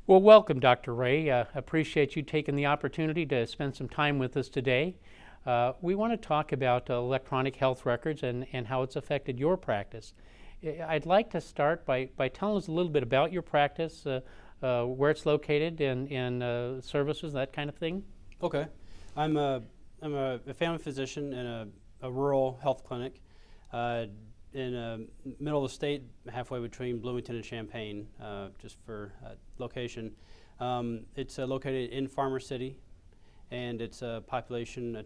Well, welcome, Dr. Ray. Appreciate you taking the opportunity to spend some time with us today. We want to talk about electronic health records and how it's affected your practice. I'd like to start by telling us a little bit about your practice, where it's located, and services, that kind of thing. Okay. I'm a family physician in a rural health clinic in the middle of the state, halfway between Bloomington and Champaign, just for location. It's located in Farmer City, and it's a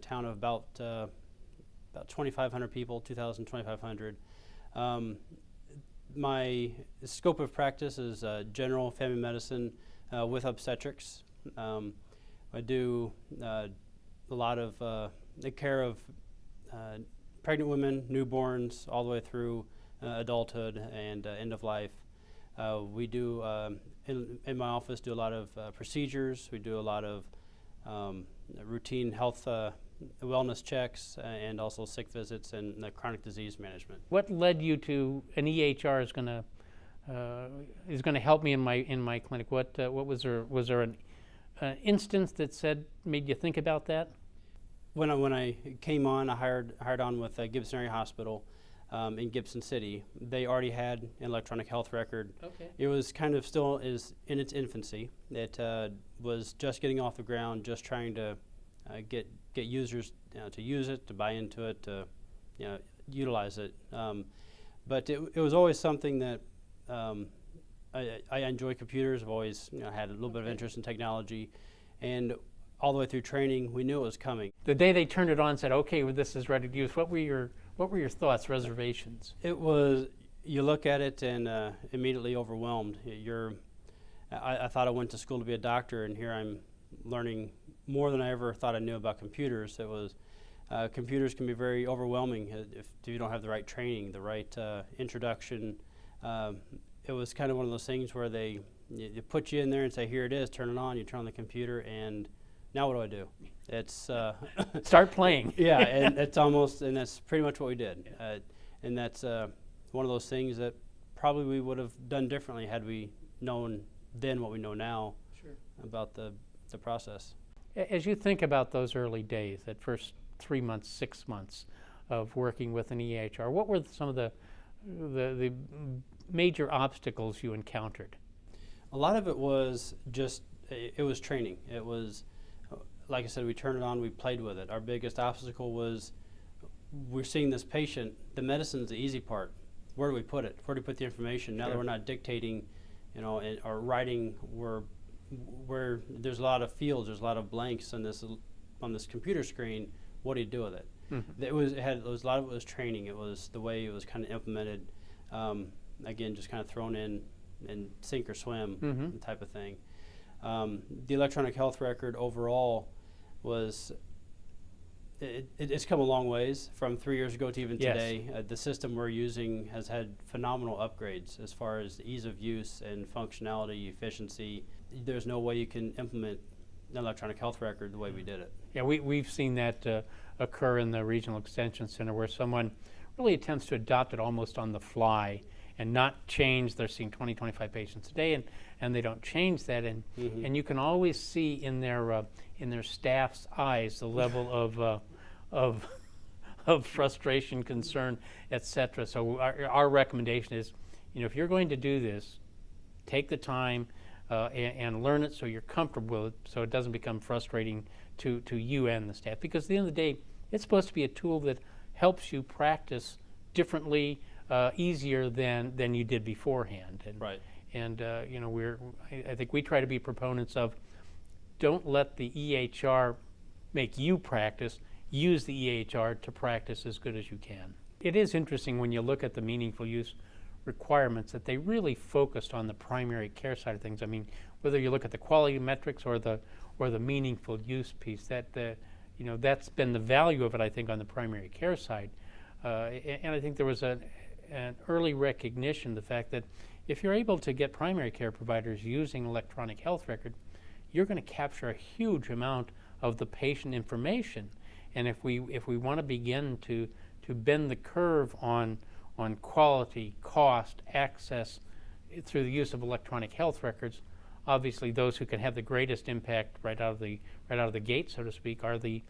town of about 2,500 people, 2,500. My scope of practice is general family medicine with obstetrics. I do a lot of the care of pregnant women, newborns, all the way through adulthood and end of life. We do, in my office, do a lot of procedures. We do a lot of routine health wellness checks and also sick visits and chronic disease management. What led you to an EHR is going to help me in my clinic? What was there an instance that made you think about that? When I came on, I hired on with Gibson Area Hospital in Gibson City. They already had an electronic health record. Okay. It was kind of still is in its infancy. It was just getting off the ground, just trying to get users to use it, to buy into it, to utilize it. But it was always something that I enjoy computers. I've always had a little bit of interest in technology, and all the way through training, we knew it was coming. The day they turned it on and said, okay, well, this is ready to use, what were your thoughts, reservations? It was, you look at it and immediately overwhelmed. I thought I went to school to be a doctor, and here I'm learning more than I ever thought I knew about computers. It was, computers can be very overwhelming if you don't have the right training, the right introduction. It was kind of one of those things where they put you in there and say, here it is, turn it on, you turn on the computer, and now what do I do? It's start playing. Yeah, and that's pretty much what we did. And that's one of those things that probably we would have done differently had we known then what we know now. Sure. About the process. As you think about those early days, that first 3 months, 6 months of working with an EHR, what were some of the major obstacles you encountered? A lot of it was just, it was training. It was, like I said, we turned it on, we played with it. Our biggest obstacle was, we're seeing this patient, the medicine's the easy part. Where do we put it? Where do we put the information? Now that we're not dictating, or writing, where there's a lot of fields, there's a lot of blanks on this computer screen. What do you do with it? Mm-hmm. A lot of it was training. It was the way it was kind of implemented. Again, just kind of thrown in and sink or swim, mm-hmm. type of thing. The electronic health record overall was, it's come a long ways from 3 years ago to even today. Yes. The system we're using has had phenomenal upgrades as far as ease of use and functionality, efficiency. There's no way you can implement an electronic health record the way we did it. Yeah, we've seen that occur in the Regional Extension Center, where someone really attempts to adopt it almost on the fly and not change. They're seeing 20, 25 patients a day, and they don't change that. And mm-hmm. and you can always see in their staff's eyes the level of frustration, concern, etc. So our recommendation is, if you're going to do this, take the time and learn it so you're comfortable with it, so it doesn't become frustrating to you and the staff. Because at the end of the day, it's supposed to be a tool that helps you practice differently, easier than you did beforehand. And, right. And I think we try to be proponents of, don't let the EHR make you practice. Use the EHR to practice as good as you can. It is interesting when you look at the meaningful use requirements that they really focused on the primary care side of things. I mean, whether you look at the quality metrics or the meaningful use piece, that's been the value of it, I think, on the primary care side. And I think there was an early recognition, the fact that if you're able to get primary care providers using electronic health record, you're going to capture a huge amount of the patient information. And if we want to begin to bend the curve on quality, cost, access through the use of electronic health records, obviously those who can have the greatest impact right out of the gate, so to speak, are the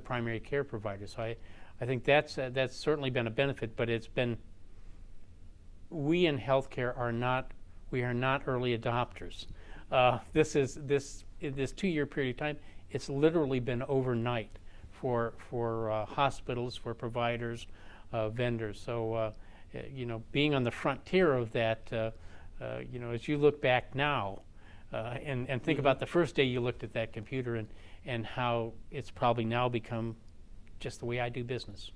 primary care providers. So I think that's certainly been a benefit, but it's been, we in healthcare are not early adopters. This 2-year period of time, it's literally been overnight for hospitals, for providers, vendors. So being on the frontier of that, as you look back now and think about the first day you looked at that computer and how it's probably now become just the way I do business.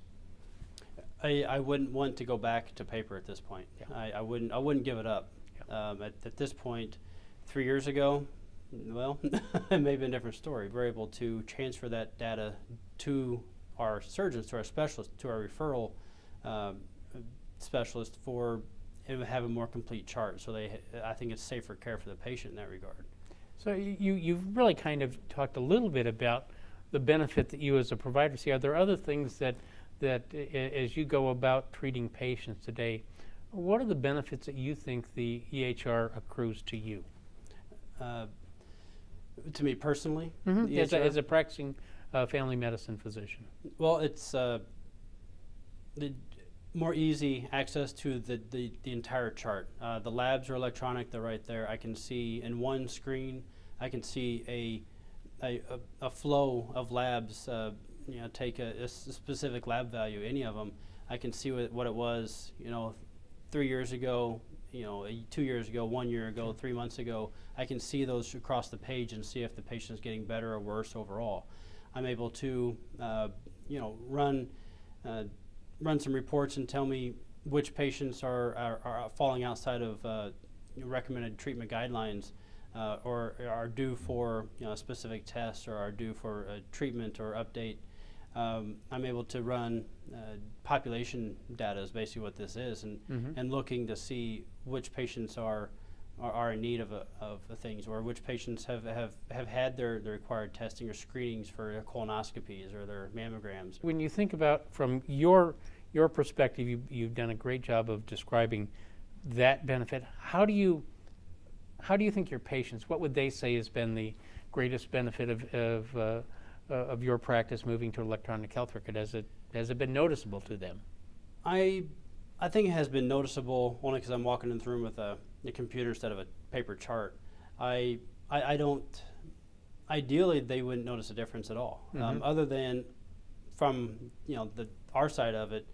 I wouldn't want to go back to paper at this point. Yeah. I wouldn't give it up. Yeah. At this point, 3 years ago, well, it may be a different story. We're able to transfer that data to our surgeons, to our specialists, to our referral specialists for have a more complete chart. So I think it's safer care for the patient in that regard. So you've really kind of talked a little bit about the benefit that you as a provider see. Are there other things that as you go about treating patients today, what are the benefits that you think the EHR accrues to you? To me personally, as a practicing family medicine physician. Well, it's the more easy access to the entire chart. The labs are electronic; they're right there. I can see in one screen. I can see a flow of labs. Take a specific lab value, any of them. I can see what it was. 3 years ago. 2 years ago, 1 year ago, 3 months ago. I can see those across the page and see if the patient is getting better or worse overall. I'm able to, run some reports and tell me which patients are falling outside of recommended treatment guidelines, or are due for specific tests, or are due for a treatment or update. I'm able to run population data is basically what this is, and looking to see which patients are in need of things, or which patients have had their required testing or screenings for their colonoscopies or their mammograms. When you think about from your perspective, you've done a great job of describing that benefit. How do you think your patients, what would they say has been the greatest benefit of your practice moving to electronic health record? Has it been noticeable to them? I think it has been noticeable only because I'm walking in the room with a computer instead of a paper chart. I don't. Ideally, they wouldn't notice a difference at all, other than from our side of it,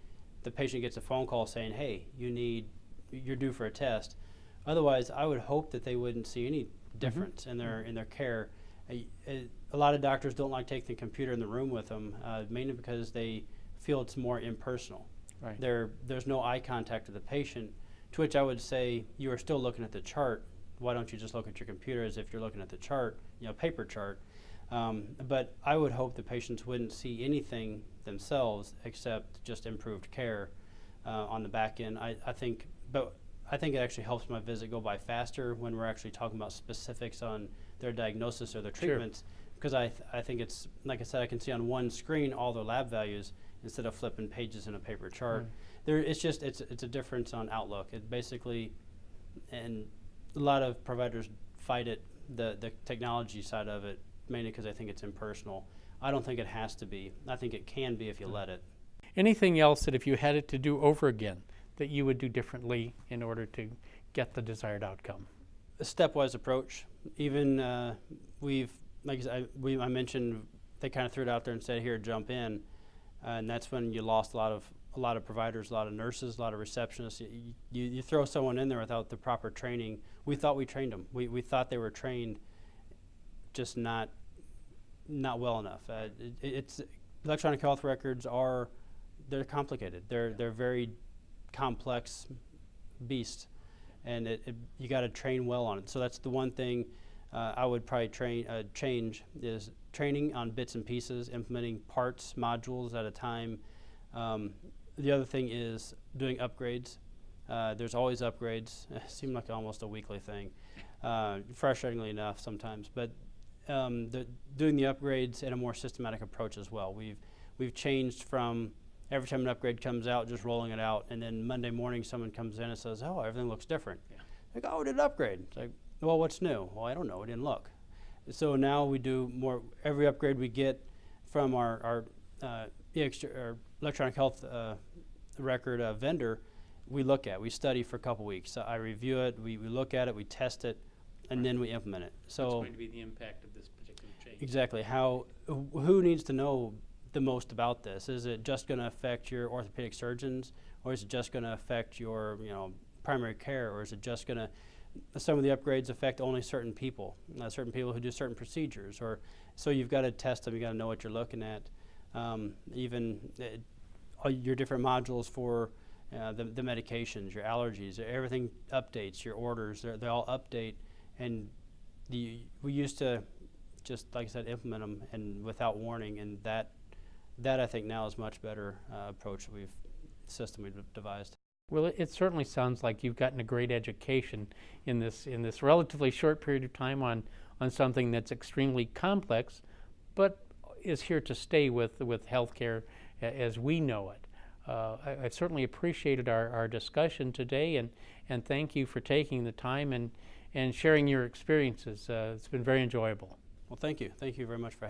the patient gets a phone call saying, "Hey, you're due for a test." Otherwise, I would hope that they wouldn't see any difference in their care. A lot of doctors don't like taking the computer in the room with them, mainly because they feel it's more impersonal. Right. There's no eye contact with the patient, to which I would say, you are still looking at the chart. Why don't you just look at your computer as if you're looking at the chart, paper chart? But I would hope the patients wouldn't see anything themselves except just improved care on the back end. I think it actually helps my visit go by faster when we're actually talking about specifics on their diagnosis or their treatments. Sure. Because I think it's, like I said, I can see on one screen all their lab values instead of flipping pages in a paper chart. It's a difference on outlook. It basically, and a lot of providers fight it, the technology side of it, mainly because I think it's impersonal. I don't think it has to be. I think it can be if you let it. Anything else that if you had it to do over again that you would do differently in order to get the desired outcome? A stepwise approach. Even I mentioned, they kind of threw it out there and said, "Here, jump in," and that's when you lost a lot of providers, a lot of nurses, a lot of receptionists. You throw someone in there without the proper training. We thought we trained them. We thought they were trained, just not well enough. It's electronic health records they're complicated. They're very complex beasts, and you got to train well on it. So that's the one thing I would probably change is training on bits and pieces, implementing parts, modules at a time. The other thing is doing upgrades. There's always upgrades. It seems like almost a weekly thing, frustratingly enough sometimes. But doing the upgrades in a more systematic approach as well. We've changed from every time an upgrade comes out, just rolling it out, and then Monday morning someone comes in and says, "Oh, everything looks different." Yeah. Like, "Oh, we did an upgrade." It's like, well, what's new? Well, I don't know. We didn't look. So now we do more. Every upgrade we get from our or electronic health record vendor, we look at. We study for a couple weeks. So I review it. We look at it. We test it, and then we implement it. So What's going to be the impact of this particular change? exactly. Who needs to know the most about this? Is it just going to affect your orthopedic surgeons, or is it just going to affect your primary care, or is it just going to some of the upgrades affect only certain people who do certain procedures, or so you've got to test them. You got to know what you're looking at. Even all your different modules for the medications, your allergies, everything updates. Your orders, they all update, and we used to just, like I said, implement them and without warning, and that I think now is much better approach system we've devised. Well, it certainly sounds like you've gotten a great education in this relatively short period of time on something that's extremely complex, but is here to stay with healthcare as we know it. I certainly appreciated our discussion today, and thank you for taking the time and sharing your experiences. It's been very enjoyable. Well, thank you. Thank you very much for having me.